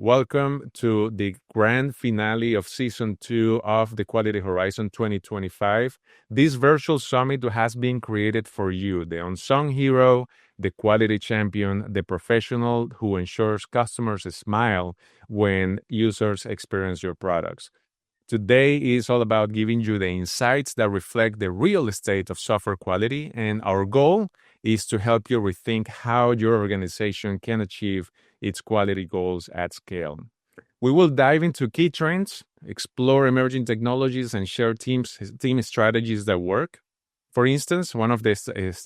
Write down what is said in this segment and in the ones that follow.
Welcome to the grand finale of Season 2 of the Quality Horizon 2025. This virtual summit has been created for you, the unsung hero, the quality champion, the professional who ensures customers smile when users experience your products. Today is all about giving you the insights that reflect the real state of software quality, and our goal is to help you rethink how your organization can achieve its quality goals at scale. We will dive into key trends, explore emerging technologies, and share team strategies that work. For instance, one of the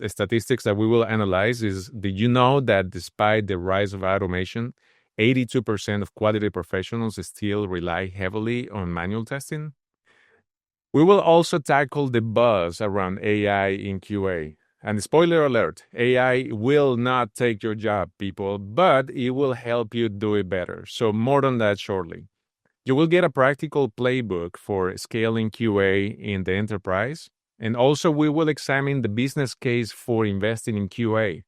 statistics that we will analyze is, did you know that despite the rise of automation, 82% of quality professionals still rely heavily on manual testing? We will also tackle the buzz around AI in QA. And spoiler alert, AI will not take your job, people, but it will help you do it better. So more on that shortly. You will get a practical playbook for scaling QA in the enterprise. And also we will examine the business case for investing in QA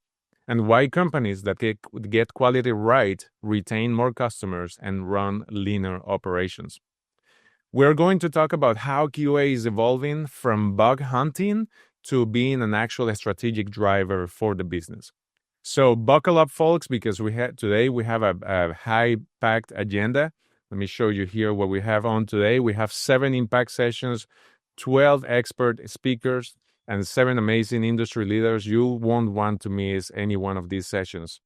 and why companies that get quality right retain more customers and run leaner operations. We're going to talk about how QA is evolving from bug hunting to being an actual strategic driver for the business. So buckle up, folks, because today we have a high-packed agenda. Let me show you here what we have on today. We have 7 impact sessions, 12 expert speakers, and 7 amazing industry leaders. You won't want to miss any one of these sessions.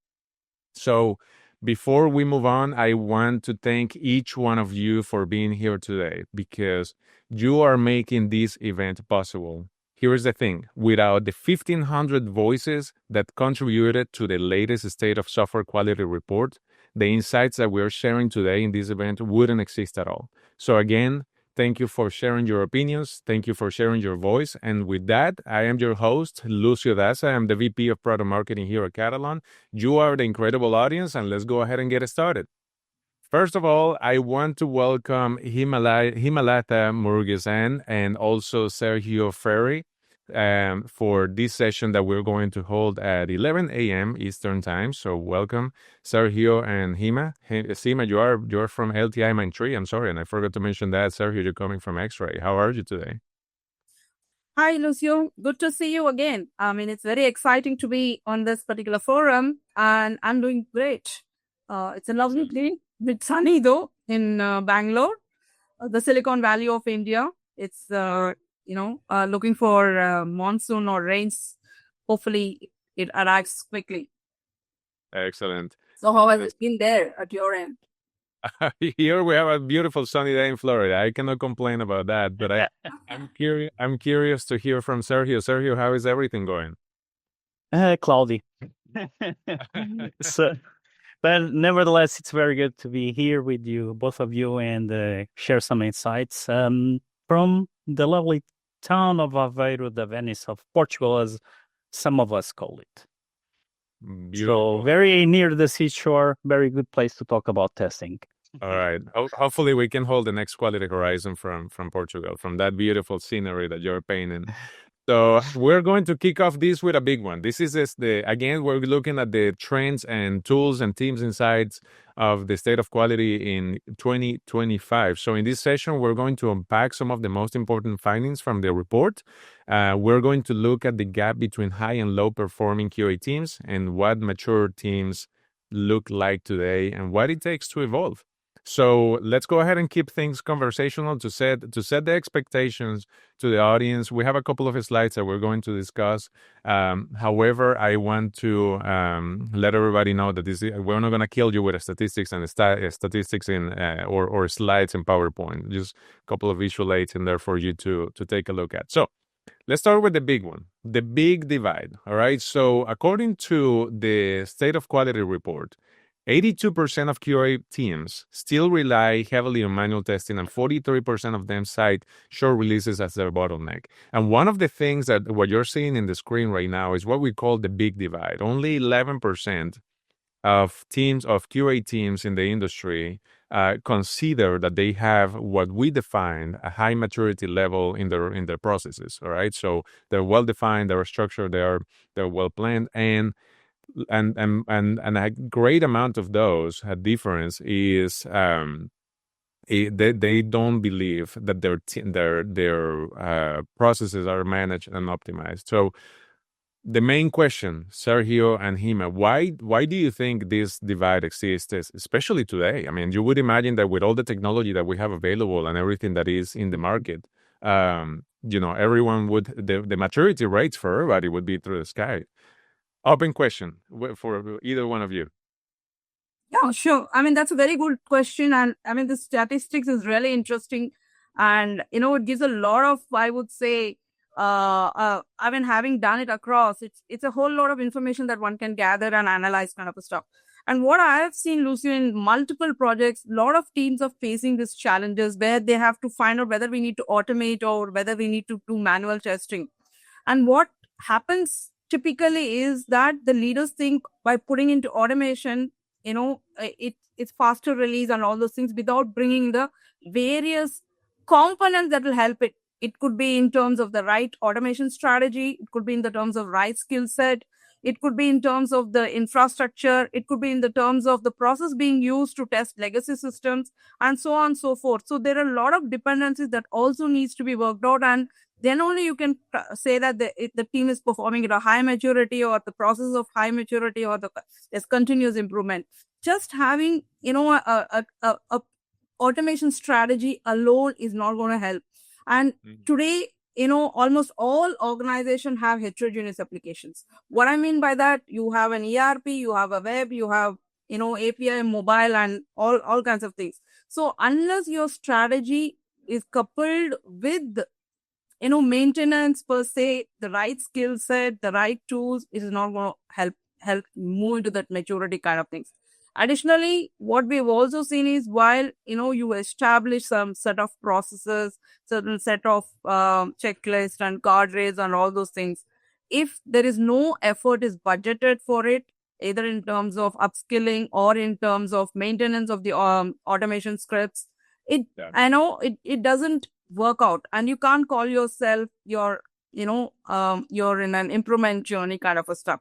So before we move on, I want to thank each one of you for being here today, because you are making this event possible. Here is the thing. Without the 1,500 voices that contributed to the latest State of Software Quality report, the insights that we're sharing today in this event wouldn't exist at all. So again, thank you for sharing your opinions. Thank you for sharing your voice. And with that, I am your host, Lucio Daza. I'm the VP of Product Marketing here at Catalan. You are the incredible audience, and let's go ahead and get started. First of all, I want to welcome Himalata Murugesan and also Sergio Ferri for this session that we're going to hold at 11 a.m. Eastern Time. So welcome, Sergio and Hima. Hima, you're from LTI Mindtree. I'm sorry, and I forgot to mention that. Sergio, you're coming from X-Ray. How are you today? Hi, Lucio. Good to see you again. I mean, it's very exciting to be on this particular forum, and I'm doing great. It's a lovely day. It's sunny, though, in Bangalore, the Silicon Valley of India. It's, looking for monsoon or rains. Hopefully, it arrives quickly. Excellent. So how has it been there at your end? Here we have a beautiful sunny day in Florida. I cannot complain about that, but I'm curious to hear from Sergio. Sergio, how is everything going? Cloudy. But nevertheless, it's very good to be here with you, both of you, and share some insights from the lovely town of Aveiro, the Venice of Portugal, as some of us call it. Beautiful. So very near the seashore, very good place to talk about testing. All right. Hopefully we can hold the next Quality Horizon from Portugal, from that beautiful scenery that you're painting. So we're going to kick off this with a big one. This is again, we're looking at the trends and tools and teams insights of the state of quality in 2025. So in this session, we're going to unpack some of the most important findings from the report. We're going to look at the gap between high and low performing QA teams and what mature teams look like today and what it takes to evolve. So let's go ahead and keep things conversational to set the expectations to the audience. We have a couple of slides that we're going to discuss. However, I want to let everybody know that we're not going to kill you with statistics and statistics in or slides in PowerPoint. Just a couple of visual aids in there for you to take a look at. So let's start with the big one, the big divide. All right. So according to the State of Quality report, 82% of QA teams still rely heavily on manual testing, and 43% of them cite short releases as their bottleneck. And one of the things that what you're seeing in the screen right now is what we call the big divide. Only 11% of QA teams in the industry consider that they have what we define a high maturity level in their processes. All right, so they're well defined, they're structured, they're well planned, and and a great amount of those difference is they don't believe that their processes are managed and optimized. So the main question, Sergio and Hima, why do you think this divide exists, especially today? I mean, you would imagine that with all the technology that we have available and everything that is in the market, everyone would the maturity rates for everybody would be through the sky. Open question for either one of you. Yeah, sure. I mean, that's a very good question. And I mean, the statistics is really interesting. And, it gives a lot of, I would say, I mean, having done it across, it's a whole lot of information that one can gather and analyze kind of a stuff. And what I have seen, Lucio, in multiple projects, a lot of teams are facing these challenges where they have to find out whether we need to automate or whether we need to do manual testing. And what happens typically is that the leaders think by putting into automation, it's faster release and all those things without bringing the various components that will help it. It could be in terms of the right automation strategy. It could be in the terms of right skill set. It could be in terms of the infrastructure. It could be in the terms of the process being used to test legacy systems and so on and so forth. So there are a lot of dependencies that also needs to be worked out, and then only you can say that the team is performing at a high maturity or the process of high maturity or there's continuous improvement. Just having, a automation strategy alone is not going to help. And today, almost all organizations have heterogeneous applications. What I mean by that, you have an ERP, you have a web, you have, API, mobile, and all kinds of things. So unless your strategy is coupled with maintenance per se, the right skill set, the right tools, it is not going to help move into that maturity kind of things. Additionally, what we've also seen is while, you establish some set of processes, certain set of checklists and guardrails and all those things, if there is no effort is budgeted for it, either in terms of upskilling or in terms of maintenance of the automation scripts, it doesn't work out, and you can't call yourself you're in an improvement journey kind of a stuff.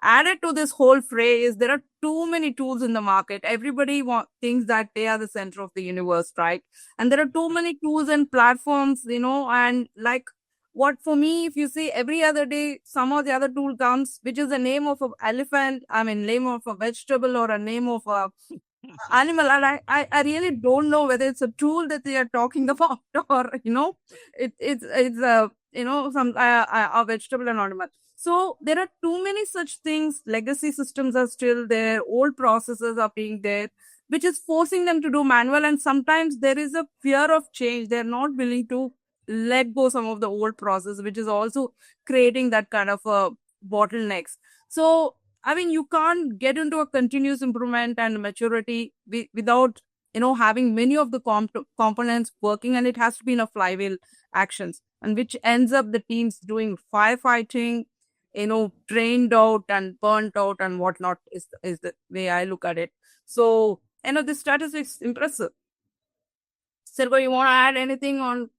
Added to this whole phrase, there are too many tools in the market. Everybody thinks that they are the center of the universe, right? And there are too many tools and platforms, and like what for me, if you see every other day, some of the other tool comes, which is the name of an elephant, name of a vegetable or a name of a animal, and I really don't know whether it's a tool that they are talking about or it's some a vegetable and animal. So there are too many such things. Legacy systems are still there, old processes are being there, which is forcing them to do manual, and sometimes there is a fear of change. They're not willing to let go some of the old process, which is also creating that kind of bottlenecks. So I mean, you can't get into a continuous improvement and maturity without, having many of the components working, and it has to be in a flywheel actions, and which ends up the teams doing firefighting, drained out and burnt out and whatnot is the way I look at it. So, this statistics impressive. Sergio, you want to add anything on?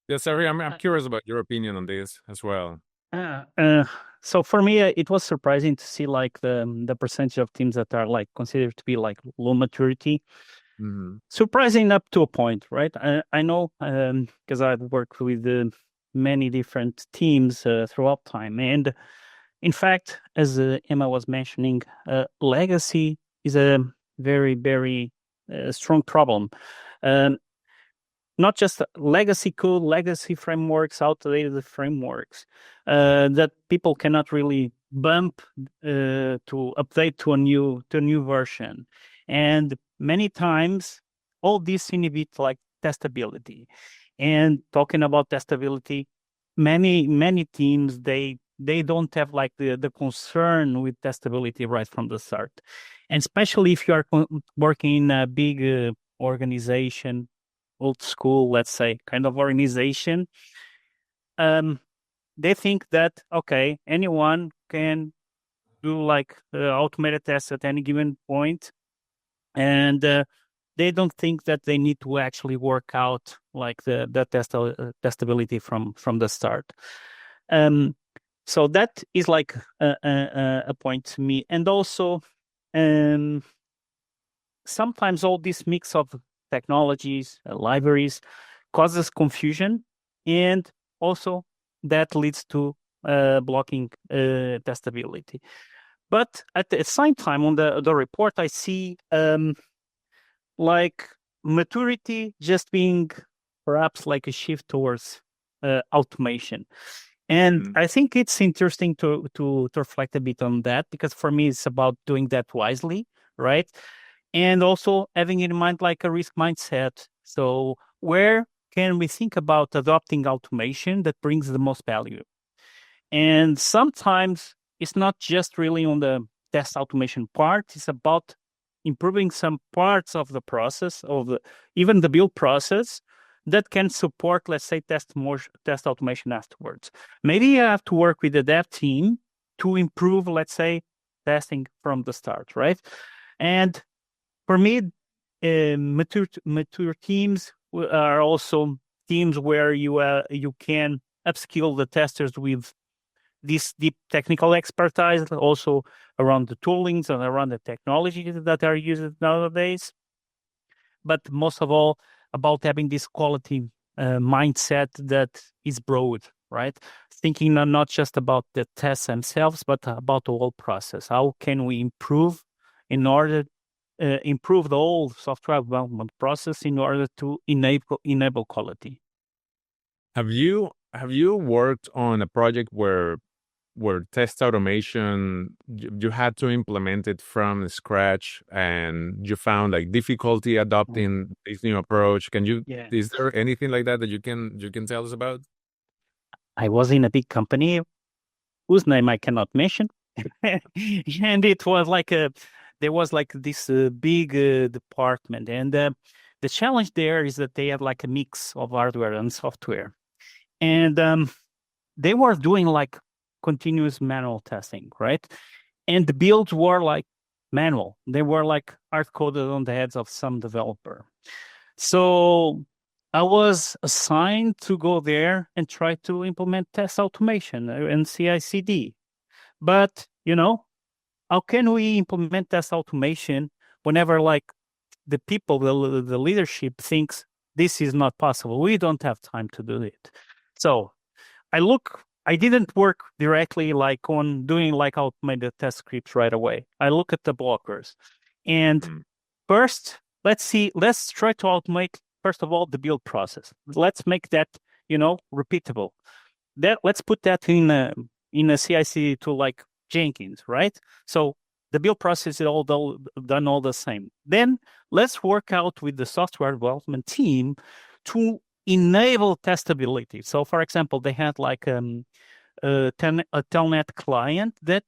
Yes, sorry, I'm curious about your opinion on this as well. So for me, it was surprising to see like the percentage of teams that are like considered to be like low maturity. Surprising up to a point, right? I know because I've worked with many different teams throughout time, and in fact, as Emma was mentioning, legacy is a very, very strong problem. Not just legacy code, legacy frameworks, outdated frameworks that people cannot really bump to update to a new version, and many times all this inhibit like testability. And talking about testability, many teams they don't have like the concern with testability right from the start, and especially if you are working in a big organization, old school, let's say, kind of organization, they think that, okay, anyone can do like automated tests at any given point, and they don't think that they need to actually work out like the testability from the start. So that is like a point to me. And also, sometimes all this mix of technologies, libraries, causes confusion, and also that leads to blocking testability. But at the same time, on the report, I see like maturity just being perhaps like a shift towards automation. And I think it's interesting to reflect a bit on that, because for me, it's about doing that wisely, right? And also having in mind like a risk mindset. So where can we think about adopting automation that brings the most value? And sometimes it's not just really on the test automation part, it's about improving some parts of the process, even the build process, that can support, let's say, test automation afterwards. Maybe you have to work with the dev team to improve, let's say, testing from the start, right? And for me, mature teams are also teams where you can upskill the testers with this deep technical expertise, also around the toolings and around the technologies that are used nowadays. But most of all, about having this quality mindset that is broad, right? Thinking not just about the tests themselves, but about the whole process. How can we improve in order improve the whole software development process in order to enable quality? Have you worked on a project where test automation you had to implement it from scratch and you found like difficulty adopting this new approach? Is there anything like that you can tell us about? I was in a big company whose name I cannot mention, and it was like there was like this big department, and the challenge there is that they had like a mix of hardware and software, and they were doing like continuous manual testing, right? And the builds were like manual. They were like hard coded on the heads of some developer. So I was assigned to go there and try to implement test automation and CI/CD. But how can we implement test automation whenever like the people, the leadership thinks this is not possible? We don't have time to do it. So I didn't work directly like on doing like automated test scripts right away. I look at the blockers. And first, let's try to automate, first of all, the build process. Let's make that, repeatable. Let's put that in a CI/CD tool like Jenkins, right? So the build process is all done all the same. Then let's work out with the software development team to enable testability. So, for example, they had like a telnet client that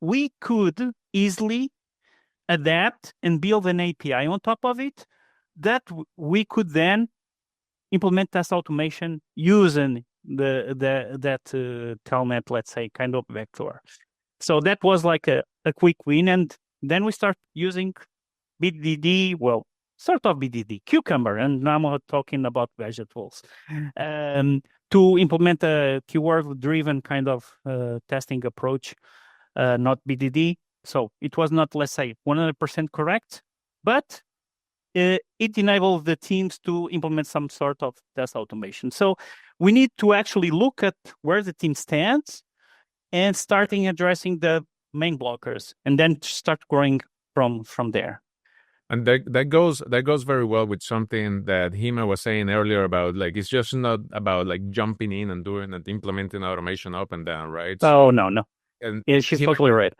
we could easily adapt and build an API on top of it that we could then implement test automation using that telnet, let's say, kind of vector. So that was like a quick win. And then we start using BDD, sort of BDD, Cucumber, and now I'm talking about vegetables, to implement a keyword-driven kind of testing approach, not BDD. So it was not, let's say, 100% correct, but it enabled the teams to implement some sort of test automation. So we need to actually look at where the team stands and starting addressing the main blockers, and then start growing from there. And that goes very well with something that Hima was saying earlier about like it's just not about like jumping in and doing and implementing automation up and down, right? Oh no. And yeah, she's totally right.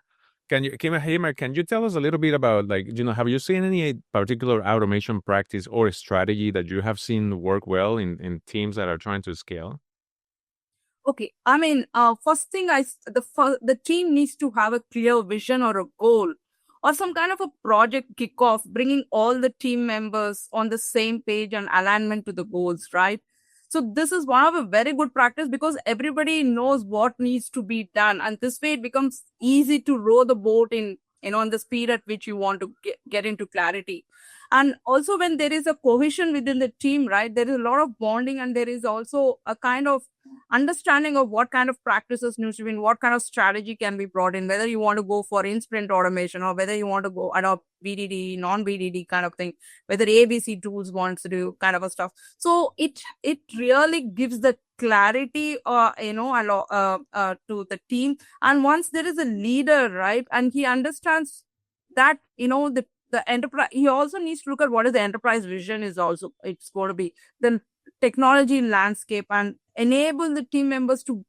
Hima, can you tell us a little bit about like have you seen any particular automation practice or strategy that you have seen work well in teams that are trying to scale? Okay, I mean, first thing, the team needs to have a clear vision or a goal, or some kind of a project kickoff, bringing all the team members on the same page and alignment to the goals, right? So this is one of a very good practice because everybody knows what needs to be done, and this way it becomes easy to row the boat in on the speed at which you want to get into clarity. And also when there is a cohesion within the team, right, there is a lot of bonding, and there is also a kind of understanding of what kind of practices need to be in, what kind of strategy can be brought in, whether you want to go for in-sprint automation or whether you want to go adopt BDD, non-BDD kind of thing, whether ABC tools wants to do kind of a stuff. So it really gives the clarity, to the team. And once there is a leader, right, and he understands that, the enterprise, he also needs to look at what is the enterprise vision is also, it's going to be the technology landscape, and enable the team members to,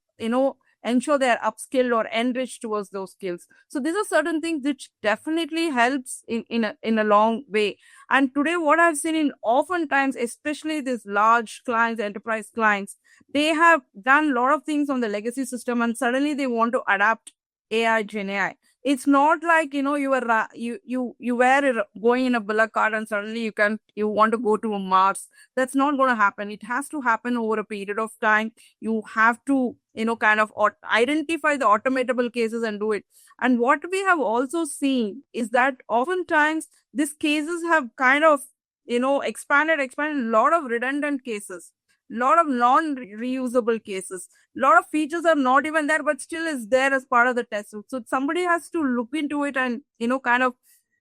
ensure they're upskilled or enriched towards those skills. So these are certain things which definitely helps in a long way. And today, what I've seen in oftentimes, especially these large clients, enterprise clients, they have done a lot of things on the legacy system, and suddenly they want to adapt AI, Gen AI. It's not like, you were going in a bullock cart and suddenly you want to go to Mars. That's not going to happen. It has to happen over a period of time. You have to, kind of identify the automatable cases and do it. And what we have also seen is that oftentimes these cases have kind of, expanded a lot of redundant cases, lot of non-reusable cases, lot of features are not even there, but still is there as part of the test suite. So somebody has to look into it and, kind of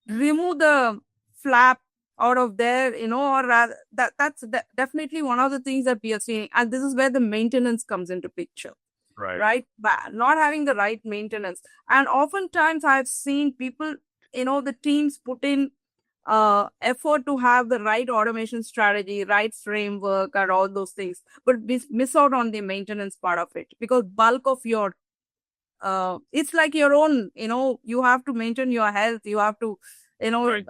remove the flap out of there, or rather, that's definitely one of the things that we are seeing. And this is where the maintenance comes into picture. Right? But not having the right maintenance. And oftentimes I've seen people, the teams put in effort to have the right automation strategy, right framework, and all those things, but miss out on the maintenance part of it, because bulk of your it's like your own, you have to maintain your health, you have to, Right.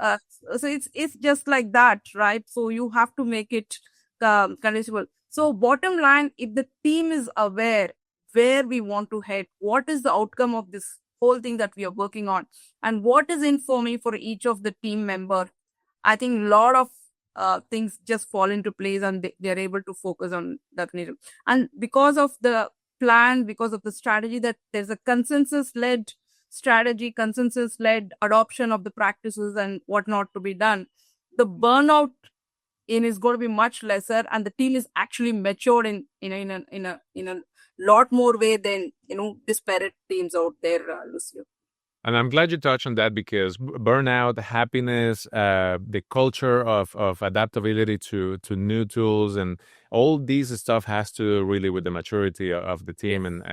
So it's just like that, right? So you have to make it conditional. So bottom line, if the team is aware where we want to head, what is the outcome of this whole thing that we are working on, and what is in for me for each of the team member, I think a lot of things just fall into place, and they're able to focus on that. And because of the plan, because of the strategy, that there's a consensus-led strategy, consensus-led adoption of the practices and whatnot to be done, the burnout is going to be much lesser, and the team is actually matured in a lot more way than disparate teams out there, Lucio. And I'm glad you touched on that, because burnout, happiness, the culture of adaptability to new tools, and all these stuff has to do really with the maturity of the team.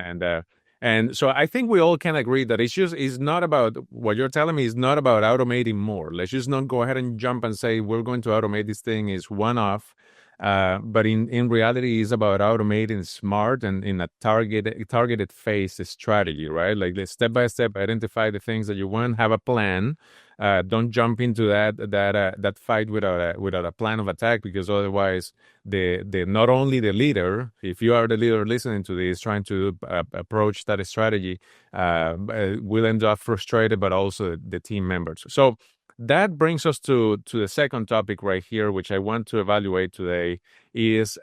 And so I think we all can agree that it's not about what you're telling me. Is not about automating more. Let's just not go ahead and jump and say we're going to automate this thing. Is one off. But in reality, it's about automating smart and in a targeted phase strategy, right? Like, step by step, identify the things that you want, have a plan. Don't jump into that fight without a plan of attack, because otherwise, the not only the leader, if you are the leader listening to this, trying to approach that strategy, will end up frustrated, but also the team members. So that brings us to the second topic right here, which I want to evaluate today, is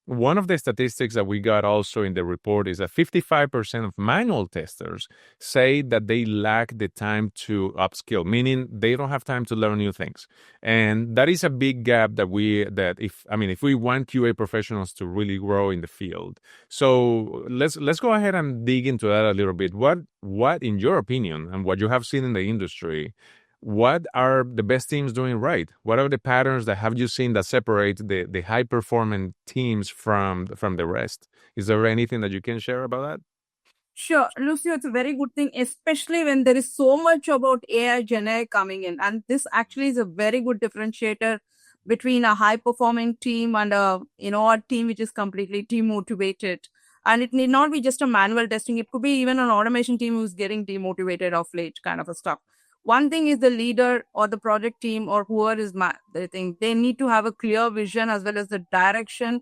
one of the statistics that we got also in the report is that 55% of manual testers say that they lack the time to upskill, meaning they don't have time to learn new things. And that is a big gap that if we want QA professionals to really grow in the field. So let's go ahead and dig into that a little bit. What in your opinion, and what you have seen in the industry, what are the best teams doing right? What are the patterns that have you seen that separate the high performing teams from the rest? Is there anything that you can share about that? Sure, Lucio, it's a very good thing, especially when there is so much about AI Gen AI coming in. And this actually is a very good differentiator between a high performing team and a team which is completely demotivated. And it need not be just a manual testing. It could be even an automation team who's getting demotivated of late, kind of a stuff. One thing is the leader or the project team or whoever is they need to have a clear vision as well as the direction.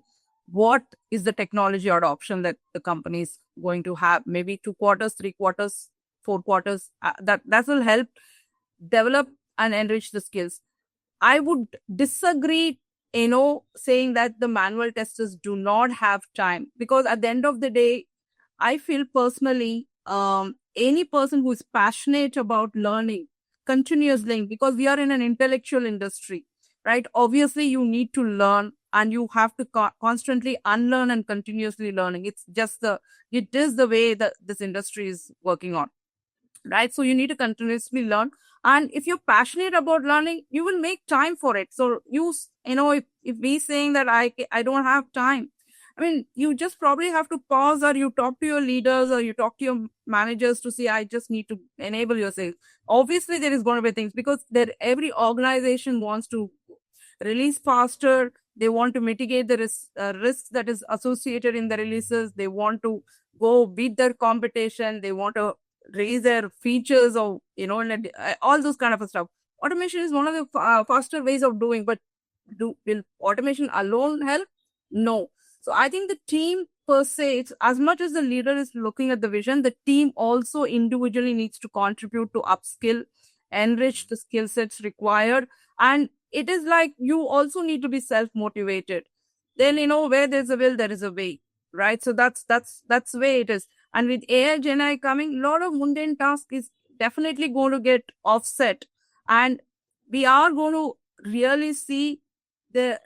What is the technology adoption that the company is going to have? Maybe 2 quarters, 3 quarters, 4 quarters. That will help develop and enrich the skills. I would disagree, saying that the manual testers do not have time, because at the end of the day, I feel personally, any person who is passionate about learning, continuous learning, because we are in an intellectual industry. right? Obviously, you need to learn, and you have to constantly unlearn and continuously learning. It is the way that this industry is working on, right? So you need to continuously learn. And if you're passionate about learning, you will make time for it. So if we saying that I don't have time, I mean, you just probably have to pause, or you talk to your leaders, or you talk to your managers to say, I just need to enable yourself. Obviously, there is going to be things, because every organization wants to release faster. They want to mitigate the risks that is associated in the releases. They want to go beat their competition. They want to raise their features, or all those kind of stuff. Automation is one of the faster ways of doing, but will automation alone help? No. So I think the team per se, it's, as much as the leader is looking at the vision, the team also individually needs to contribute to upskill, enrich the skill sets required. And it is like, you also need to be self-motivated. Then, where there's a will, there is a way, right? So that's the way it is. And with AI, Gen AI coming, a lot of mundane tasks is definitely going to get offset. And we are going to really see the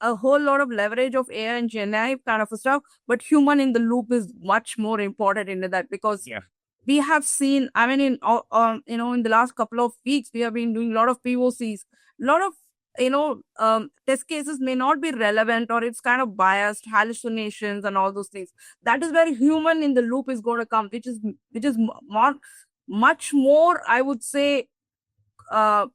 a whole lot of leverage of AI and Gen AI kind of stuff. But human in the loop is much more important into that, because we have seen, I mean, in the last couple of weeks, we have been doing a lot of POCs, a lot of test cases may not be relevant, or it's kind of biased, hallucinations and all those things. That is where human in the loop is going to come, which is much more, I would say,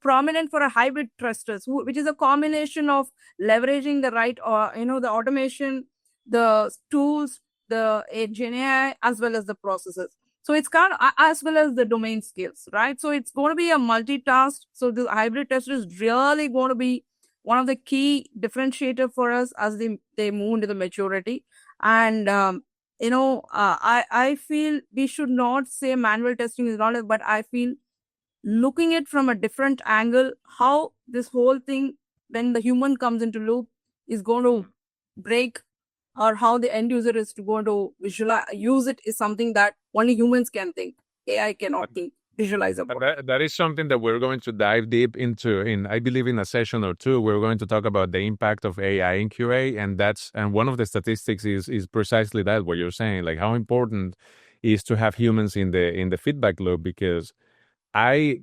prominent for a hybrid testers, which is a combination of leveraging the right, the automation, the tools, the Gen AI, as well as the processes. So it's kind of, as well as the domain skills, right? So it's going to be a multitask. So the hybrid tester is really going to be one of the key differentiator for us as they move into the maturity. And I feel we should not say manual testing is not, but I feel looking it from a different angle, how this whole thing, when the human comes into loop, is going to break, or how the end user is going to use it, is something that only humans can think. AI cannot think, visualize about. That is something that we're going to dive deep into I believe in a session or two. We're going to talk about the impact of AI in QA, and one of the statistics is precisely that, what you're saying, like how important is to have humans in the feedback loop, because I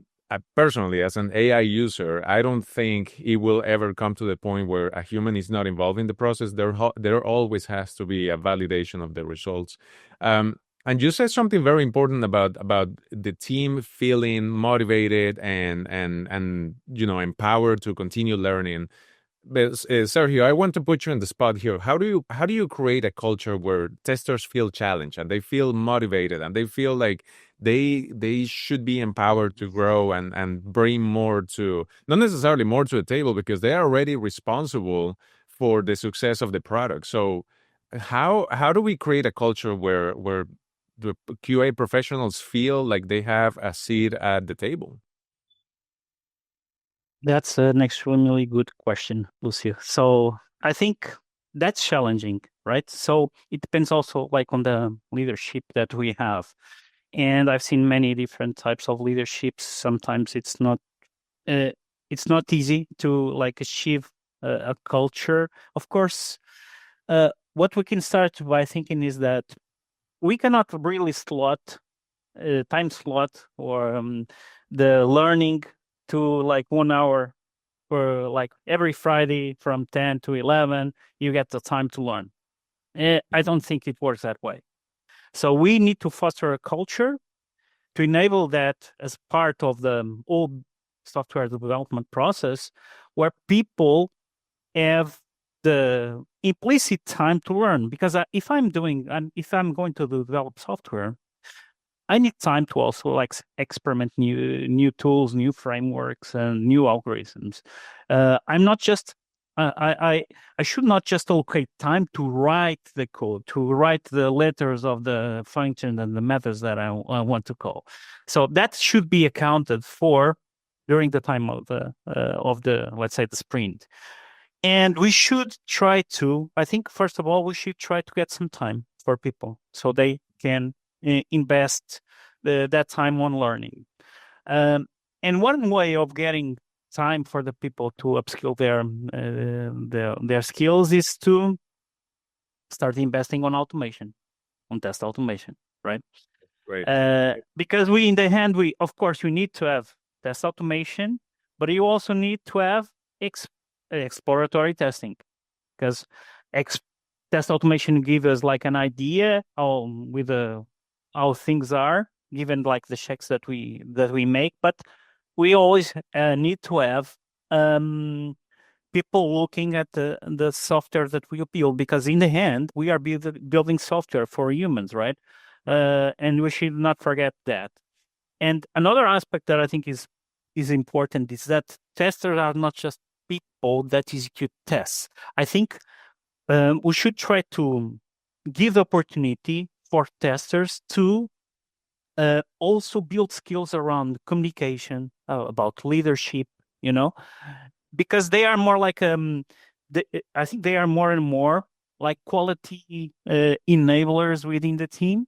personally, as an AI user, I don't think it will ever come to the point where a human is not involved in the process. There always has to be a validation of the results. And you said something very important about the team feeling motivated and empowered to continue learning. But Sergio, I want to put you on the spot here. How do you create a culture where testers feel challenged and they feel motivated and they feel like they should be empowered to grow and bring more to, not necessarily more to the table, because they are already responsible for the success of the product. So how do we create a culture where the QA professionals feel like they have a seat at the table? That's an extremely good question, Lucio. So I think that's challenging, right? So it depends also like on the leadership that we have. And I've seen many different types of leaderships. Sometimes it's not easy to like achieve a culture. Of course, what we can start by thinking is that we cannot really time slot or the learning to like 1 hour for like every Friday from 10 to 11, you get the time to learn. I don't think it works that way. So we need to foster a culture to enable that as part of the whole software development process, where people have the implicit time to learn. Because if I'm going to develop software, I need time to also like experiment new tools, new frameworks, and new algorithms. I'm not just I should not just allocate time to write the code, to write the letters of the function and the methods that I want to call. So that should be accounted for during the time of the let's say the sprint. And we should try to, I think, first of all, we should try to get some time for people so they can invest that time on learning. And one way of getting time for the people to upskill their skills is to start investing on automation, on test automation, right? Great. Because in the end, of course, you need to have test automation, but you also need to have exploratory testing, because test automation gives us like an idea how things are, given like the checks that we make, but we always need to have people looking at the software that we build, because in the end, we are building software for humans, right? And we should not forget that. And another aspect that I think is important is that testers are not just people that execute tests. I think we should try to give the opportunity for testers to also build skills around communication, about leadership, because they are more like I think they are more and more like quality enablers within the team.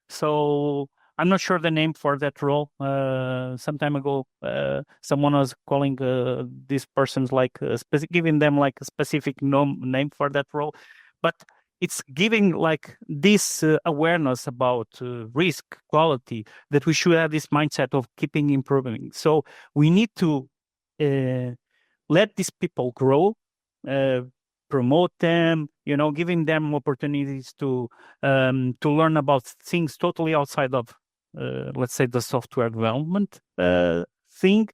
So I'm not sure the name for that role. Some time ago, someone was calling these persons like giving them like a specific name for that role, but it's giving like this awareness about risk, quality, that we should have this mindset of keeping improving. So we need to let these people grow, promote them, giving them opportunities to learn about things totally outside of, let's say, the software development thing,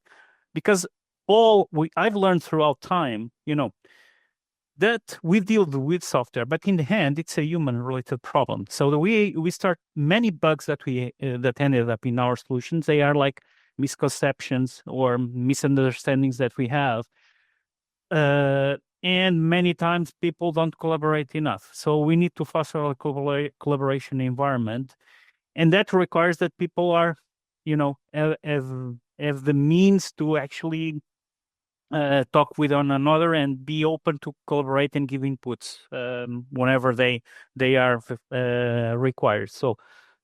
because I've learned throughout time, that we deal with software, but in the end, it's a human-related problem. So we start many bugs that that ended up in our solutions. They are like misconceptions or misunderstandings that we have. And many times people don't collaborate enough. So we need to foster a collaboration environment. And that requires that people are, have the means to actually talk with one another and be open to collaborate and give inputs whenever they are required. So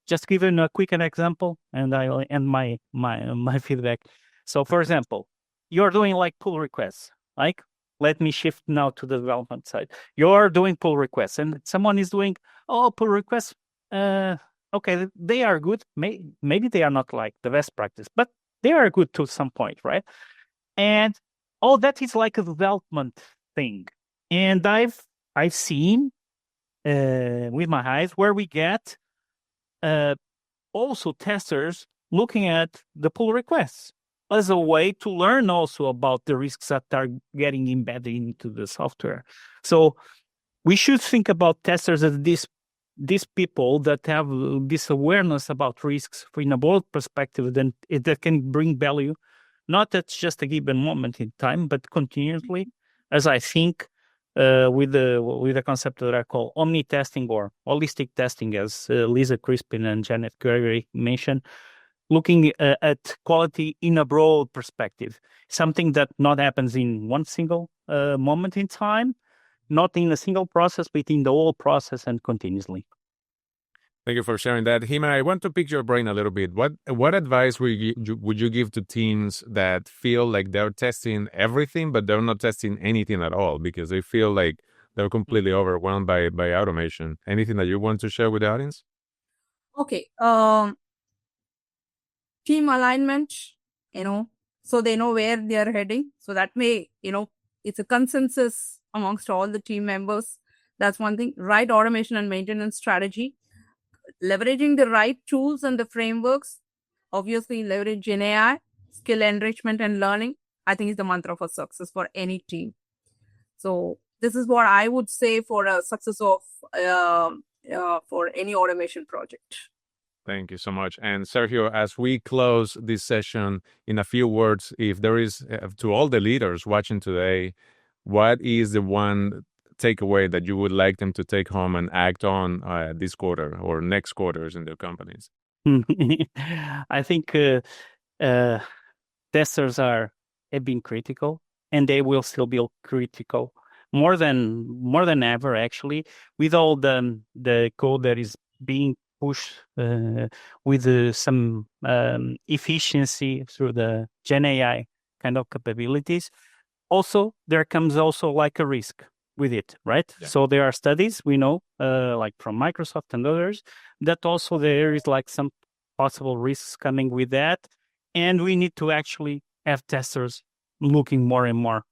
just giving a quick example, and I'll end my feedback. So for example, you're doing like pull requests, like, let me shift now to the development side. You're doing pull requests, and someone is doing, pull requests. Okay, they are good. Maybe they are not like the best practice, but they are good to some point, right? And that is like a development thing. And I've seen with my eyes where we get also testers looking at the pull requests as a way to learn also about the risks that are getting embedded into the software. So we should think about testers as these people that have this awareness about risks in a broad perspective, then that can bring value, not at just a given moment in time, but continuously, as I think with the concept that I call omni-testing or holistic testing, as Lisa Crispin and Janet Gregory mentioned, looking at quality in a broad perspective, something that not happens in one single moment in time, not in a single process, but in the whole process and continuously. Thank you for sharing that. Hima, I want to pick your brain a little bit. What advice would you give to teams that feel like they're testing everything, but they're not testing anything at all because they feel like they're completely overwhelmed by automation? Anything that you want to share with the audience? Okay. Team alignment, so they know where they are heading. So that way, it's a consensus amongst all the team members. That's one thing. Right automation and maintenance strategy. Leveraging the right tools and the frameworks. Obviously, leverage GenAI, skill enrichment and learning, I think is the mantra for success for any team. So this is what I would say for a success of for any automation project. Thank you so much. And Sergio, as we close this session, in a few words, if there is, to all the leaders watching today, what is the one takeaway that you would like them to take home and act on this quarter or next quarters in their companies? I think testers have been critical, and they will still be critical more than ever, actually, with all the code that is being pushed with some efficiency through the Gen AI kind of capabilities. Also, there comes also like a risk with it, right? Yeah. So there are studies we know, like from Microsoft and others, that also there is like some possible risks coming with that, and we need to actually have testers looking more and more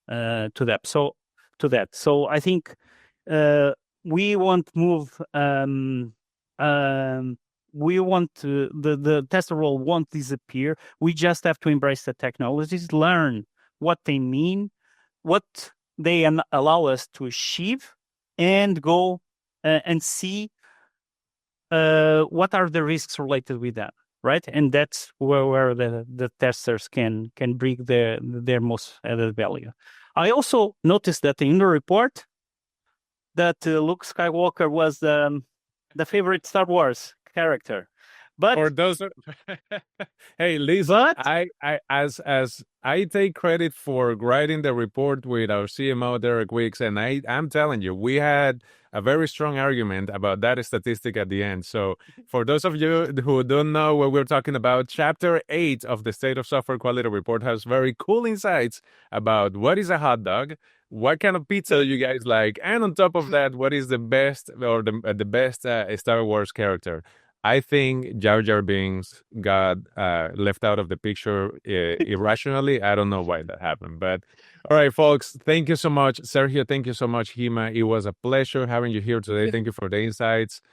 to that. So I think we won't move. We want to, the tester role won't disappear. We just have to embrace the technologies, learn what they mean, what they allow us to achieve, and go and see what are the risks related with that, right? And that's where the testers can bring their most added value. I also noticed that in the report that Luke Skywalker was the favorite Star Wars character. But for those, hey, Lisa, as I take credit for writing the report with our CMO Derek Weeks, and I'm telling you, we had a very strong argument about that statistic at the end. So for those of you who don't know what we're talking about, Chapter 8 of the State of Software Quality Report has very cool insights about what is a hot dog, what kind of pizza you guys like, and on top of that, what is the best or the best Star Wars character. I think Jar Jar Binks got left out of the picture irrationally. I don't know why that happened. But all right, folks, thank you so much. Sergio, thank you so much, Hima. It was a pleasure having you here today. Thank you for the insights.